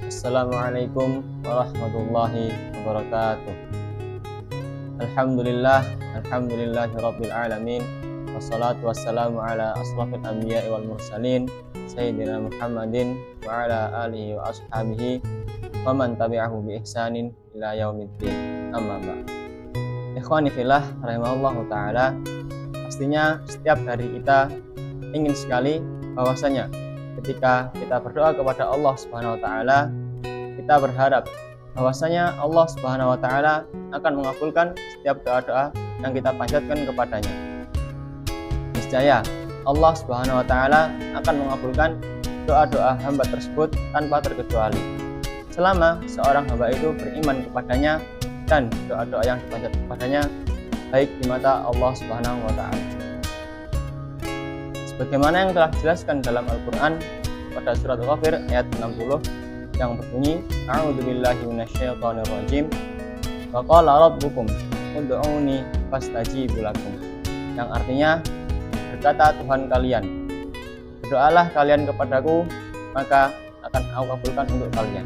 Assalamualaikum warahmatullahi wabarakatuh. Alhamdulillahirabbil alamin. Wassalatu wassalamu ala asrafil anbiya'i wal mursalin sayyidina Muhammadin wa ala alihi wa ashabihi wa man tabi'ahu bi ihsanin ila yaumiddin. Amma ba'd. Ikhwani fillah rahimallahu taala, pastinya setiap dari kita ingin sekali bahwasanya ketika kita berdoa kepada Allah Subhanahu wa taala, kita berharap bahwasanya Allah Subhanahu wa taala akan mengabulkan setiap doa-doa yang kita panjatkan kepadanya. Niscaya Allah Subhanahu wa taala akan mengabulkan doa-doa hamba tersebut tanpa terkecuali, selama seorang hamba itu beriman kepadanya dan doa-doa yang dipanjatkan kepadanya baik di mata Allah Subhanahu wa taala. Sebagaimana yang telah dijelaskan dalam Al-Quran pada surat Ghafir ayat 60 yang berbunyi, A'udzubillahi minasyaitonirrajim, wa qala rabbukum ud'uni fastajibu lakum, yang artinya, berkata Tuhan kalian, berdoalah kalian kepadaku, maka akan aku kabulkan untuk kalian.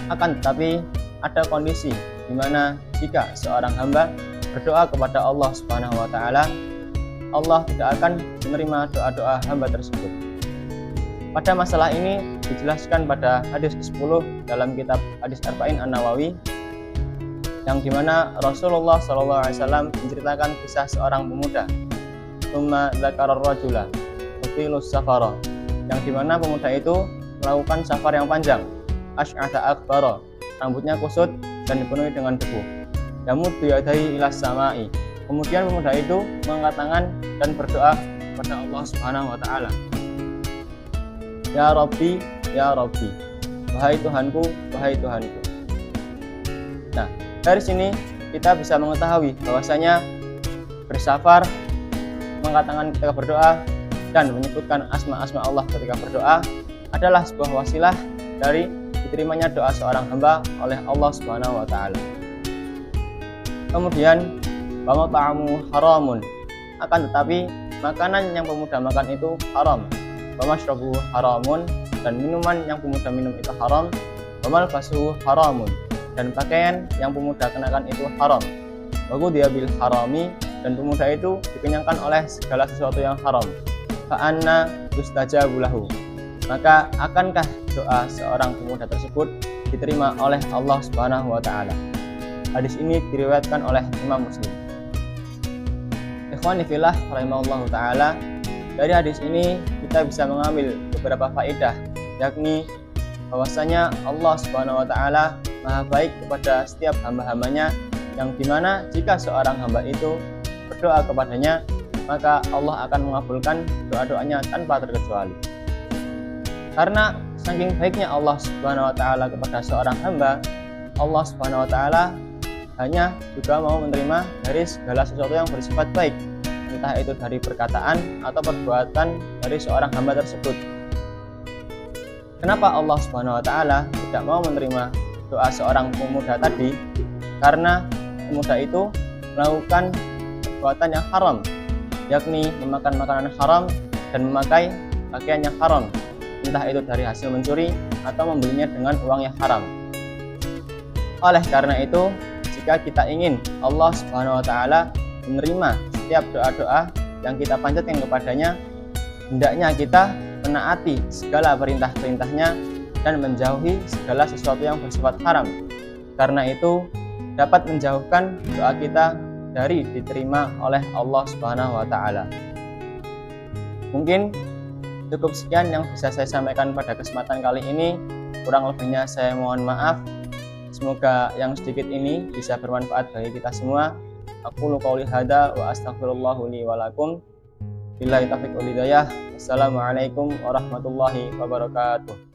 Akan tetapi ada kondisi di mana jika seorang hamba berdoa kepada Allah Subhanahu wa taala, Allah tidak akan menerima doa-doa hamba tersebut. Pada masalah ini dijelaskan pada hadis ke-10 dalam kitab Hadis Arba'in An-Nawawi, yang dimana Rasulullah SAW menceritakan kisah seorang pemuda, tsumma dzakara ar-rajula yutilus safara, yang dimana pemuda itu melakukan safar yang panjang, asy'atha akbara, rambutnya kusut dan dipenuhi dengan debu, yamuddu yadayhi ilas samai. Kemudian pemuda itu mengangkat tangan dan berdoa kepada Allah Subhanahu wa taala. Ya Rabbi, ya Rabbi, wahai Tuhanku, wahai Tuhanku. Nah, dari sini kita bisa mengetahui bahwasanya bersafar, mengangkat tangan ketika berdoa dan menyebutkan asma-asma Allah ketika berdoa adalah sebuah wasilah dari diterimanya doa seorang hamba oleh Allah Subhanahu wa taala. Kemudian wa ta'amu haramun, akan tetapi makanan yang pemuda makan itu haram, wa mashrabu haramun, dan minuman yang pemuda minum itu haram, wa malbasuhu haramun, dan pakaian yang pemuda kenakan itu haram, wa qudiya bil harami, dan pemuda itu dikenyangkan oleh segala sesuatu yang haram, fa anna yustajabu lahu, maka akankah doa seorang pemuda tersebut diterima oleh Allah Subhanahu wa taala. Hadis ini diriwayatkan oleh Imam Muslim. Ikhwani fillah rahimallahu taala, dari hadis ini kita bisa mengambil beberapa faedah, yakni bahwasanya Allah Subhanahu wa taala Maha baik kepada setiap hamba-hambanya, yang dimana jika seorang hamba itu berdoa kepadanya, maka Allah akan mengabulkan doa-doanya tanpa terkecuali. Karena saking baiknya Allah Subhanahu wa taala kepada seorang hamba, Allah Subhanahu wa taala hanya juga mau menerima dari segala sesuatu yang bersifat baik, entah itu dari perkataan atau perbuatan dari seorang hamba tersebut. Kenapa Allah Subhanahu wa taala tidak mau menerima doa seorang pemuda tadi? Karena pemuda itu melakukan perbuatan yang haram, yakni memakan makanan haram dan memakai pakaian yang haram, entah itu dari hasil mencuri atau membelinya dengan uang yang haram. Oleh karena itu, jika kita ingin Allah Subhanahu wa taala menerima setiap doa-doa yang kita panjatkan kepadanya, hendaknya kita menaati segala perintah-perintahnya dan menjauhi segala sesuatu yang bersifat haram. Karena itu dapat menjauhkan doa kita dari diterima oleh Allah Subhanahu wa taala. Mungkin cukup sekian yang bisa saya sampaikan pada kesempatan kali ini. Kurang lebihnya saya mohon maaf. Semoga yang sedikit ini bisa bermanfaat bagi kita semua. Aqulu qouli hadza wa astaghfirullahu li wa lakum. Billahi taufiq wal hidayah. Assalamualaikum warahmatullahi wabarakatuh.